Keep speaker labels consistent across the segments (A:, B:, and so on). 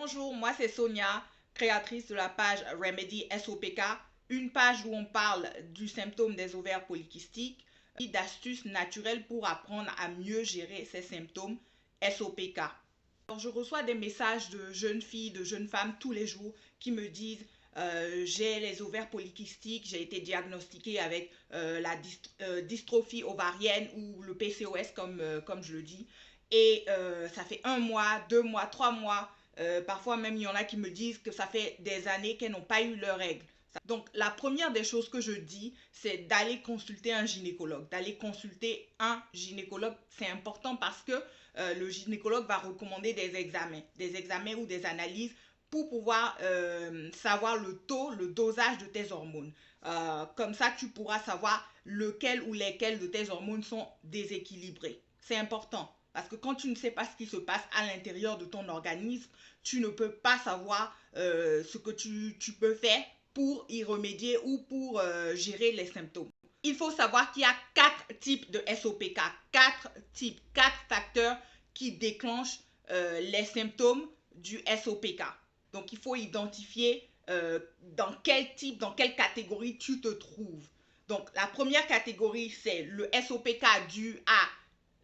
A: Bonjour, moi c'est Sonia, créatrice de la page Remedy SOPK, une page où on parle du symptôme des ovaires polykystiques et d'astuces naturelles pour apprendre à mieux gérer ces symptômes SOPK. Alors, je reçois des messages de jeunes filles, de jeunes femmes tous les jours qui me disent j'ai les ovaires polykystiques, j'ai été diagnostiquée avec la dystrophie ovarienne ou le PCOS comme je le dis. Et ça fait 1 mois, 2 mois, 3 mois. Parfois même, il y en a qui me disent que ça fait des années qu'elles n'ont pas eu leurs règles. Donc, la première des choses que je dis, c'est d'aller consulter un gynécologue. C'est important parce que le gynécologue va recommander des examens ou des analyses pour pouvoir savoir le taux, le dosage de tes hormones. Comme ça, tu pourras savoir lequel ou lesquels de tes hormones sont déséquilibrés. C'est important. Parce que quand tu ne sais pas ce qui se passe à l'intérieur de ton organisme, tu ne peux pas savoir ce que tu peux faire pour y remédier ou pour gérer les symptômes. Il faut savoir qu'il y a 4 types de SOPK, 4 facteurs qui déclenchent les symptômes du SOPK. Donc, il faut identifier dans quelle catégorie tu te trouves. Donc, la première catégorie, c'est le SOPK dû à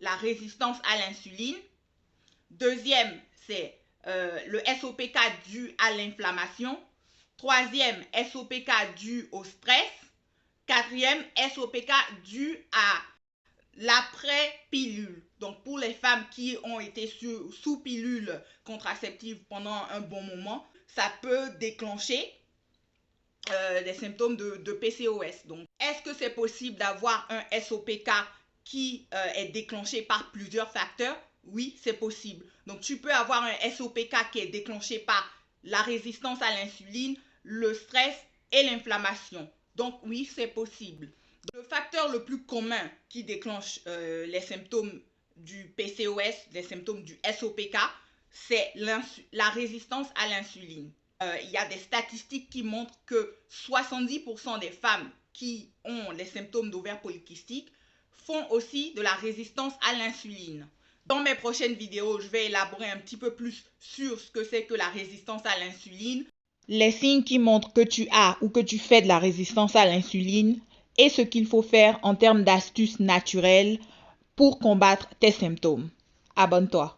A: la résistance à l'insuline. Deuxième, c'est le SOPK dû à l'inflammation. Troisième, SOPK dû au stress. Quatrième, SOPK dû à l'après-pilule. Donc, pour les femmes qui ont été sous pilule contraceptive pendant un bon moment, ça peut déclencher des symptômes de PCOS. Donc, est-ce que c'est possible d'avoir un SOPK qui est déclenché par plusieurs facteurs? Oui, c'est possible. Donc, tu peux avoir un SOPK qui est déclenché par la résistance à l'insuline, le stress et l'inflammation. Donc, oui, c'est possible. Le facteur le plus commun qui déclenche les symptômes du PCOS, les symptômes du SOPK, c'est la résistance à l'insuline. Il y a des statistiques qui montrent que 70% des femmes qui ont les symptômes d'ovaires polykystiques font aussi de la résistance à l'insuline. Dans mes prochaines vidéos, je vais élaborer un petit peu plus sur ce que c'est que la résistance à l'insuline, les signes qui montrent que tu as ou que tu fais de la résistance à l'insuline et ce qu'il faut faire en termes d'astuces naturelles pour combattre tes symptômes. Abonne-toi.